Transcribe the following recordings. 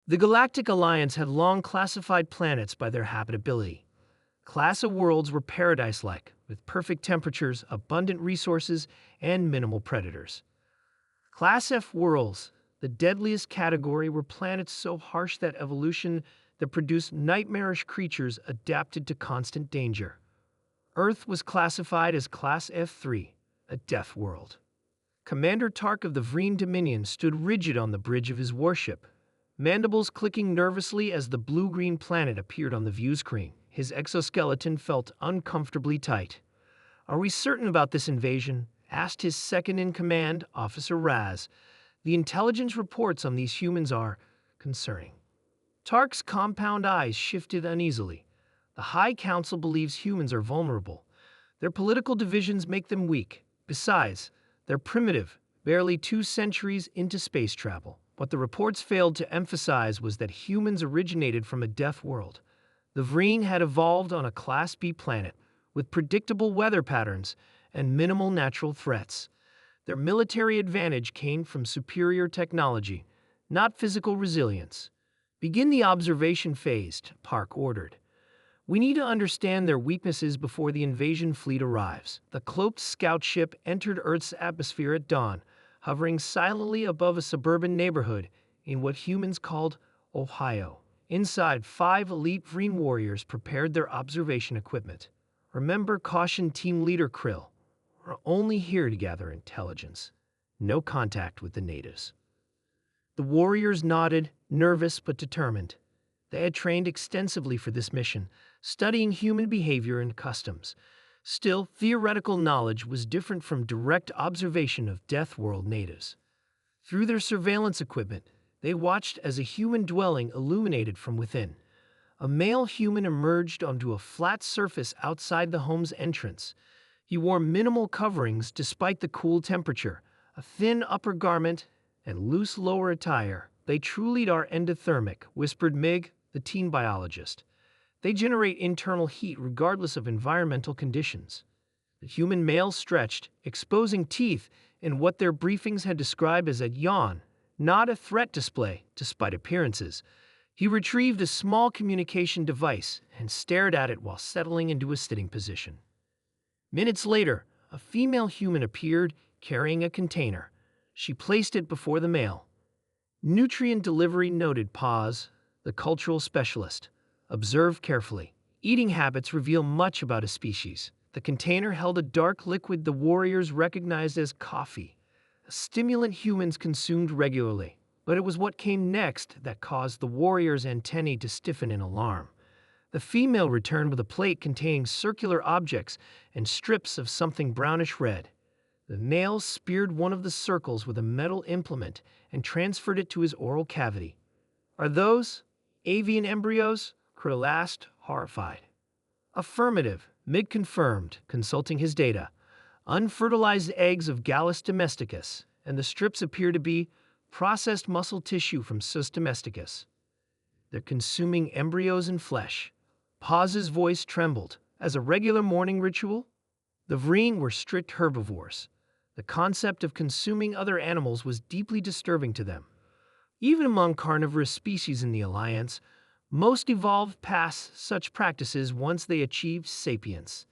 The Galactic Alliance had long classified planets by their habitability. Class of worlds were paradise-like, with perfect temperatures, abundant resources, and minimal predators. Class F worlds, the deadliest category, were planets so harsh that evolution that produced nightmarish creatures adapted to constant danger. Earth was classified as Class F3, a death world. Commander Tark of the Vreen Dominion stood rigid on the bridge of his warship, mandibles clicking nervously as the blue-green planet appeared on the view screen. His exoskeleton felt uncomfortably tight. "Are we certain about this invasion?" asked his second-in-command, Officer Raz. "The intelligence reports on these humans are concerning." Tark's compound eyes shifted uneasily. The High Council believes humans are vulnerable. Their political divisions make them weak. Besides, they're primitive, barely 2 centuries into space travel. What the reports failed to emphasize was that humans originated from a death world. The Vreen had evolved on a Class B planet, with predictable weather patterns and minimal natural threats. Their military advantage came from superior technology, not physical resilience. "Begin the observation phase," Park ordered. "We need to understand their weaknesses before the invasion fleet arrives." The cloaked scout ship entered Earth's atmosphere at dawn, hovering silently above a suburban neighborhood in what humans called Ohio. Inside, 5 elite Vreen warriors prepared their observation equipment. "Remember," cautioned team leader Krill, "we're only here to gather intelligence. No contact with the natives." The warriors nodded, nervous but determined. They had trained extensively for this mission, studying human behavior and customs. Still, theoretical knowledge was different from direct observation of Death World natives. Through their surveillance equipment, they watched as a human dwelling illuminated from within. A male human emerged onto a flat surface outside the home's entrance. He wore minimal coverings despite the cool temperature, a thin upper garment and loose lower attire. "They truly are endothermic," whispered Mig, the teen biologist. "They generate internal heat regardless of environmental conditions." The human male stretched, exposing teeth in what their briefings had described as a yawn, not a threat display, despite appearances. He retrieved a small communication device and stared at it while settling into a sitting position. Minutes later, a female human appeared, carrying a container. She placed it before the male. "Nutrient delivery noted." Pause. The cultural specialist. "Observe carefully. Eating habits reveal much about a species." The container held a dark liquid the warriors recognized as coffee, a stimulant humans consumed regularly. But it was what came next that caused the warriors' antennae to stiffen in alarm. The female returned with a plate containing circular objects and strips of something brownish red. The male speared one of the circles with a metal implement and transferred it to his oral cavity. "Are those avian embryos?" Krill asked, horrified. "Affirmative," Mig confirmed, consulting his data. "Unfertilized eggs of Gallus domesticus, and the strips appear to be processed muscle tissue from Sus domesticus. They're consuming embryos and flesh." Paz's voice trembled. "As a regular morning ritual?" The Vreen were strict herbivores. The concept of consuming other animals was deeply disturbing to them. Even among carnivorous species in the Alliance, most evolved past such practices once they achieved sapience.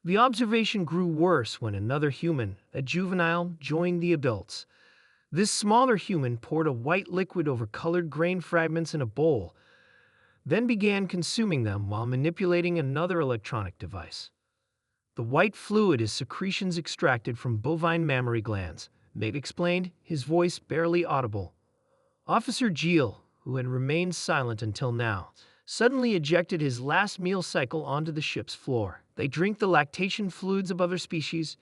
The observation grew worse when another human, a juvenile, joined the adults. This smaller human poured a white liquid over colored grain fragments in a bowl, then began consuming them while manipulating another electronic device. "The white fluid is secretions extracted from bovine mammary glands," Mig explained, his voice barely audible. Officer Geel, who had remained silent until now, suddenly ejected his last meal cycle onto the ship's floor. "They drink the lactation fluids of other species,"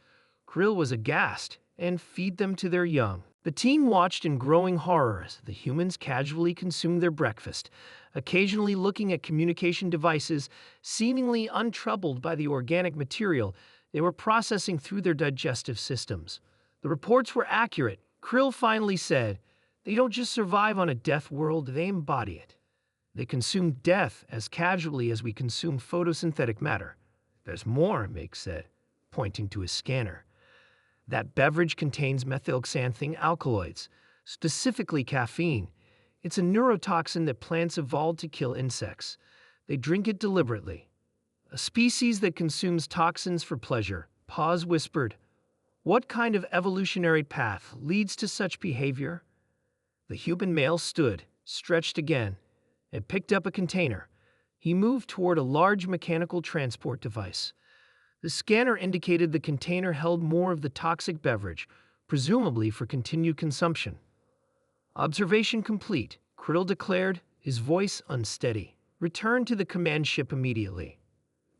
Krill was aghast, "and feed them to their young." The team watched in growing horror as the humans casually consumed their breakfast, occasionally looking at communication devices, seemingly untroubled by the organic material they were processing through their digestive systems. The reports were accurate, Krill finally said. "They don't just survive on a death world, they embody it. They consume death as casually as we consume photosynthetic matter." "There's more," Mig said, pointing to his scanner. "That beverage contains methylxanthine alkaloids, specifically caffeine. It's a neurotoxin that plants evolved to kill insects. They drink it deliberately. A species that consumes toxins for pleasure. Pause whispered. What kind of evolutionary path leads to such behavior? The human male stood, stretched again, and picked up a container. He moved toward a large mechanical transport device. The scanner indicated the container held more of the toxic beverage, presumably for continued consumption. Observation complete, Krill declared, his voice unsteady. Return to the command ship immediately.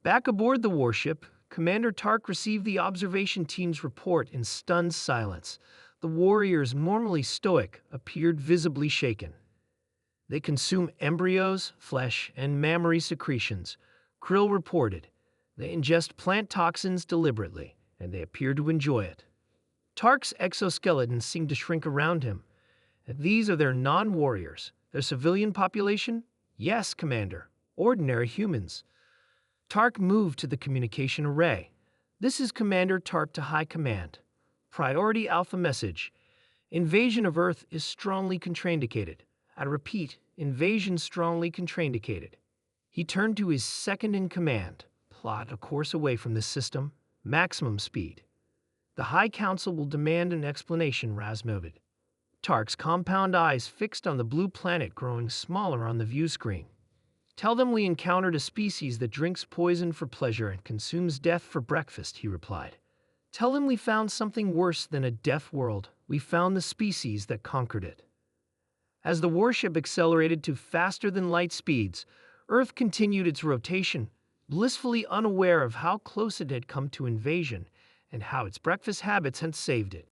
Back aboard the warship, Commander Tark received the observation team's report in stunned silence. The warriors, normally stoic, appeared visibly shaken. They consume embryos, flesh, and mammary secretions, Krill reported. They ingest plant toxins deliberately, and they appear to enjoy it. Tark's exoskeleton seemed to shrink around him. These are their non-warriors. Their civilian population? Yes, Commander. Ordinary humans. Tark moved to the communication array. This is Commander Tark to High Command. Priority Alpha message. Invasion of Earth is strongly contraindicated. I repeat, invasion strongly contraindicated. He turned to his second-in-command. Plot a course away from this system. Maximum speed. The High Council will demand an explanation, Raz noted. Tark's compound eyes fixed on the blue planet growing smaller on the view screen. Tell them we encountered a species that drinks poison for pleasure and consumes death for breakfast, he replied. Tell them we found something worse than a deaf world. We found the species that conquered it. As the warship accelerated to faster-than-light speeds, Earth continued its rotation, blissfully unaware of how close it had come to invasion and how its breakfast habits had saved it.